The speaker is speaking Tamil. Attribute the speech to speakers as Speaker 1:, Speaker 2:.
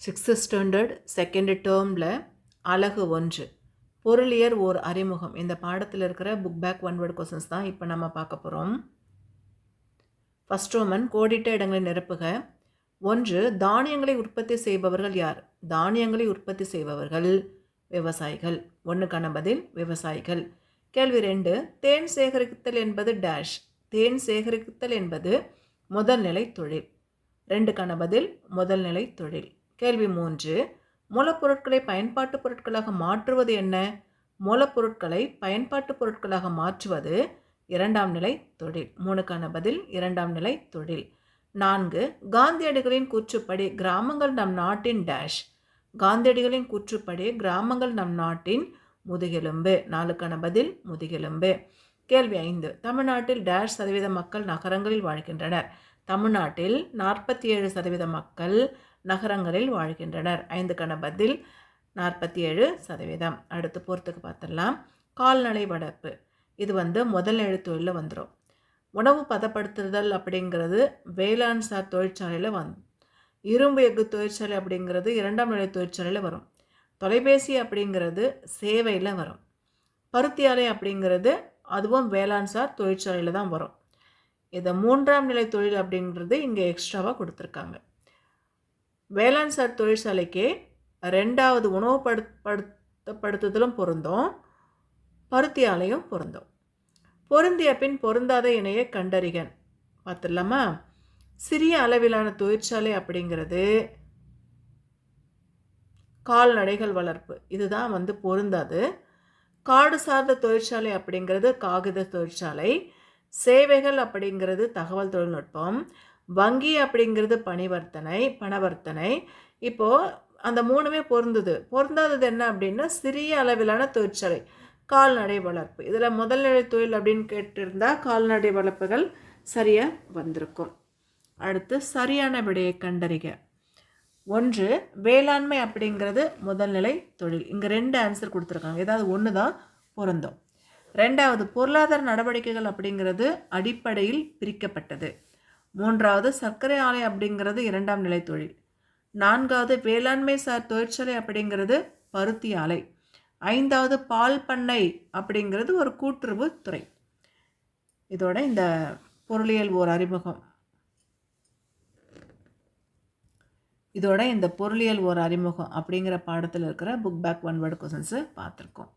Speaker 1: 6th ஸ்டாண்டர்ட் செகண்ட் டேர்மில் அலகு 1 பொருளியல் ஓர் அறிமுகம் இந்த பாடத்தில் இருக்கிற book back one word questions தான் இப்போ நம்ம பார்க்க போகிறோம். ஃபர்ஸ்ட் ரோமன் கோடிட்ட இடங்களை நிரப்புக. 1. தானியங்களை உற்பத்தி செய்பவர்கள் யார்? தானியங்களை உற்பத்தி செய்பவர்கள் விவசாயிகள். 1க்கான பதில் விவசாயிகள். கேள்வி 2. தேன் சேகரித்தல் என்பது டேஷ். தேன் சேகரித்தல் என்பது முதல்நிலை தொழில். 2க்கான பதில் முதல்நிலை தொழில். கேள்வி 3. மூலப்பொருட்களை பயன்பாட்டு பொருட்களாக மாற்றுவது என்ன? மூலப்பொருட்களை பயன்பாட்டு பொருட்களாக மாற்றுவது இரண்டாம் நிலை தொழில். 3க்கான பதில் இரண்டாம் நிலை தொழில். 4. காந்தியடிகளின் கூற்றுப்படி கிராமங்கள் நம் நாட்டின் டேஷ். காந்தியடிகளின் கூற்றுப்படி கிராமங்கள் நம் நாட்டின் முதுகெலும்பு. 4க்கான பதில் முதுகெலும்பு. கேள்வி 5. தமிழ்நாட்டில் டேஷ் சதவீத மக்கள் நகரங்களில் வாழ்கின்றனர். தமிழ்நாட்டில் 47% மக்கள் நகரங்களில் வாழ்கின்றனர். 5க்கான பதில் 47%. அடுத்து பொறுத்துக்கு பார்த்துடலாம். கால்நடை வளர்ப்பு இது முதல் எழுத்தொழிலில் வந்துடும். உணவு பதப்படுத்துதல் அப்படிங்கிறது வேளாண் சார் தொழிற்சாலையில் இரும்பு எஃகு தொழிற்சாலை அப்படிங்கிறது இரண்டாம் நிலை தொழிற்சாலையில் வரும். தொலைபேசி அப்படிங்கிறது சேவையில் வரும். பருத்தி ஆலை அப்படிங்கிறது அதுவும் வேளாண் சார் தொழிற்சாலையில் தான் வரும். இதை மூன்றாம் நிலை தொழில் அப்படிங்கிறது இங்கே எக்ஸ்ட்ராவாக கொடுத்துருக்காங்க. வேளாண் சார் தொழிற்சாலைக்கு 2வது உணவு படுத்துதலும் பொருந்தும், பருத்தி ஆலையும் பொருந்தும். பொருந்திய பின் பொருந்தாத இணையை கண்டறிகன் பார்த்துடலாமா? சிறிய அளவிலான தொழிற்சாலை அப்படிங்கிறது கால்நடைகள் வளர்ப்பு, இதுதான் பொருந்தாது. காடு சார்ந்த தொழிற்சாலை அப்படிங்கிறது காகித தொழிற்சாலை. சேவைகள் அப்படிங்கிறது தகவல் தொழில்நுட்பம். வங்கி அப்படிங்கிறது பணவர்த்தனை. இப்போது அந்த 3மே பொருந்தது. பொருந்தாதது என்ன அப்படின்னா சிறிய அளவிலான தொழிற்சாலை கால்நடை வளர்ப்பு. இதில் முதல்நிலை தொழில் அப்படின்னு கேட்டிருந்தால் கால்நடை வளர்ப்புகள் சரியாக வந்திருக்கும். அடுத்து சரியான விடையை கண்டறிக. 1. வேளாண்மை அப்படிங்கிறது முதல்நிலை தொழில். இங்கே 2 ஆன்சர் கொடுத்துருக்காங்க. ஏதாவது ஒன்று தான் பொருந்தும். 2வது பொருளாதார நடவடிக்கைகள் அப்படிங்கிறது அடிப்படையில் பிரிக்கப்பட்டது. 3வது சர்க்கரை ஆலை அப்படிங்கிறது இரண்டாம் நிலை தொழில். 4வது வேளாண்மை சார் தொழிற்சாலை அப்படிங்கிறது பருத்தி ஆலை. 5வது பால் பண்ணை அப்படிங்கிறது ஒரு கூட்டுறவு துறை. இதோட இந்த பொருளியல் ஓர் அறிமுகம் அப்படிங்கிற பாடத்தில் இருக்கிற book back one word questions பார்த்துருக்கோம்.